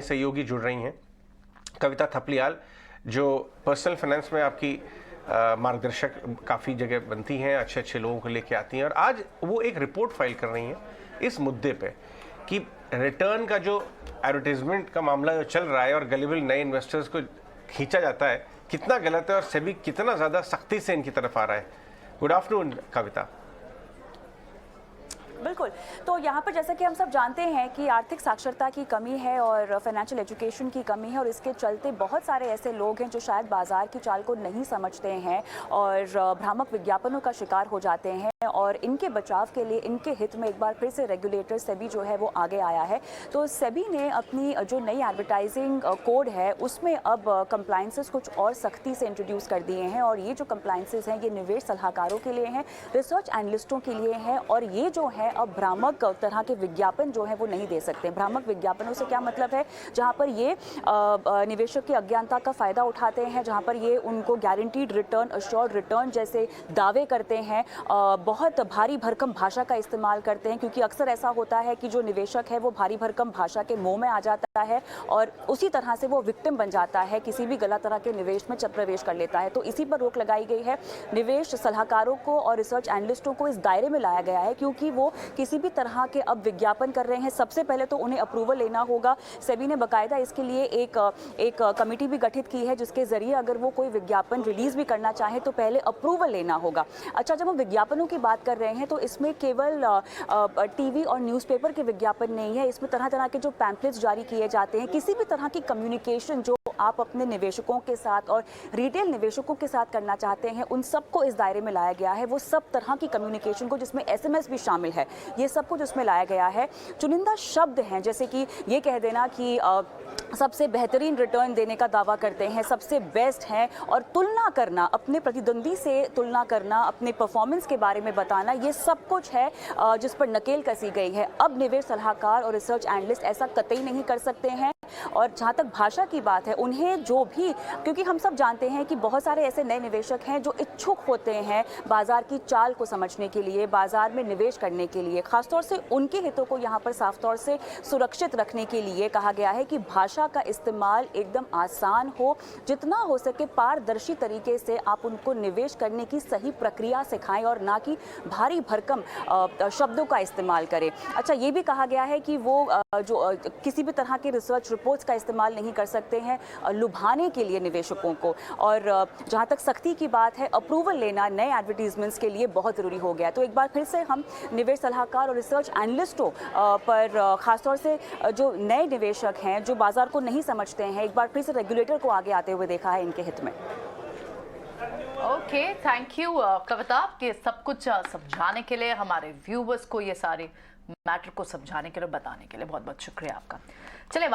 सहयोगी जुड़ रही हैं, कविता थपलियाल, जो पर्सनल फाइनेंस में आपकी मार्गदर्शक काफ़ी जगह बनती हैं, अच्छे अच्छे लोगों को लेके आती हैं, और आज वो एक रिपोर्ट फाइल कर रही हैं इस मुद्दे पे कि रिटर्न का जो एडवर्टीजमेंट का मामला जो चल रहा है और गलिबल नए इन्वेस्टर्स को खींचा जाता है, कितना गलत है और सेबी कितना ज़्यादा सख्ती से इनकी तरफ आ रहा है। गुड आफ्टरनून कविता। बिल्कुल, तो यहाँ पर जैसा कि हम सब जानते हैं कि आर्थिक साक्षरता की कमी है और फाइनेंशियल एजुकेशन की कमी है, और इसके चलते बहुत सारे ऐसे लोग हैं जो शायद बाजार की चाल को नहीं समझते हैं और भ्रामक विज्ञापनों का शिकार हो जाते हैं, और इनके बचाव के लिए, इनके हित में एक बार फिर से रेगुलेटर सेबी जो है वो आगे आया है। तो सेबी ने अपनी जो नई एडवर्टाइजिंग कोड है उसमें अब कंप्लाइंसेस कुछ और सख्ती से इंट्रोड्यूस कर दिए हैं, और ये जो कंप्लाइंसेस हैं ये निवेश सलाहकारों के लिए हैं, रिसर्च एनालिस्टों के लिए हैं, और ये जो है अब भ्रामक तरह के विज्ञापन जो है वो नहीं दे सकते। भ्रामक विज्ञापनों से क्या मतलब है? जहां पर ये निवेशक की अज्ञानता का फायदा उठाते हैं, जहां पर ये उनको गारंटीड रिटर्न, अश्योर्ड रिटर्न जैसे दावे करते हैं, बहुत भारी भरकम भाषा का इस्तेमाल करते हैं, क्योंकि अक्सर ऐसा होता है कि जो निवेशक है वो भारी भरकम भाषा के मोह में आ जाता है और उसी तरह से वो विक्टिम बन जाता है, किसी भी गलत तरह के निवेश में प्रवेश कर लेता है। तो इसी पर रोक लगाई गई है। निवेश सलाहकारों को और रिसर्च एनालिस्टों को इस दायरे में लाया गया है, क्योंकि वो किसी भी तरह के अब विज्ञापन कर रहे हैं, सबसे पहले तो उन्हें अप्रूवल लेना होगा। सेबी ने बाकायदा इसके लिए एक कमेटी भी गठित की है, जिसके जरिए अगर वो कोई विज्ञापन रिलीज भी करना चाहे तो पहले अप्रूवल लेना होगा। अच्छा, जब हम विज्ञापनों की बात कर रहे हैं तो इसमें केवल टीवी और न्यूज़पेपर के विज्ञापन नहीं है, इसमें तरह तरह के जो पैम्पलेट्स जारी किए जाते हैं, किसी भी तरह की कम्युनिकेशन जो आप अपने निवेशकों के साथ और रिटेल निवेशकों के साथ करना चाहते हैं, उन सबको इस दायरे में लाया गया है। वो सब तरह की कम्युनिकेशन को, जिसमें एसएमएस भी शामिल है, ये सब कुछ उसमें लाया गया है। चुनिंदा शब्द हैं, जैसे कि ये कह देना कि सबसे बेहतरीन रिटर्न देने का दावा करते हैं, सबसे बेस्ट हैं, और तुलना करना, अपने प्रतिद्वंदी से तुलना करना, अपने परफॉर्मेंस के बारे में बताना, ये सब कुछ है जिस पर नकेल कसी गई है। अब निवेश सलाहकार और रिसर्च एनालिस्ट ऐसा कतई नहीं कर सकते हैं। और जहाँ तक भाषा की बात है, उन्हें जो भी, क्योंकि हम सब जानते हैं कि बहुत सारे ऐसे नए निवेशक हैं जो इच्छुक होते हैं बाजार की चाल को समझने के लिए, बाजार में निवेश करने के लिए, खासतौर से उनके हितों को यहाँ पर साफ तौर से सुरक्षित रखने के लिए कहा गया है कि भाषा का इस्तेमाल एकदम आसान हो, जितना हो सके पारदर्शी तरीके से आप उनको निवेश करने की सही प्रक्रिया सिखाएं और ना कि भारी भरकम शब्दों का इस्तेमाल करें। अच्छा, ये भी कहा गया है कि वो जो किसी भी तरह के रिसर्च रिपोर्ट्स का इस्तेमाल नहीं कर सकते हैं लुभाने के लिए निवेशकों को। और जहाँ तक सख्ती की बात है, अप्रूवल लेना नए एडवर्टीजमेंट्स के लिए बहुत ज़रूरी हो गया। तो एक बार फिर से हम निवेश सलाहकार और रिसर्च एनालिस्टों पर, खासतौर से जो नए निवेशक हैं जो बाजार को नहीं समझते हैं, एक बार फिर से रेगुलेटर को आगे आते हुए देखा है इनके हित में। ओके, थैंक यू कविता, आपके सब कुछ समझाने के लिए, हमारे व्यूवर्स को ये सारे मैटर को समझाने के लिए, बताने के लिए बहुत बहुत शुक्रिया आपका। चलिए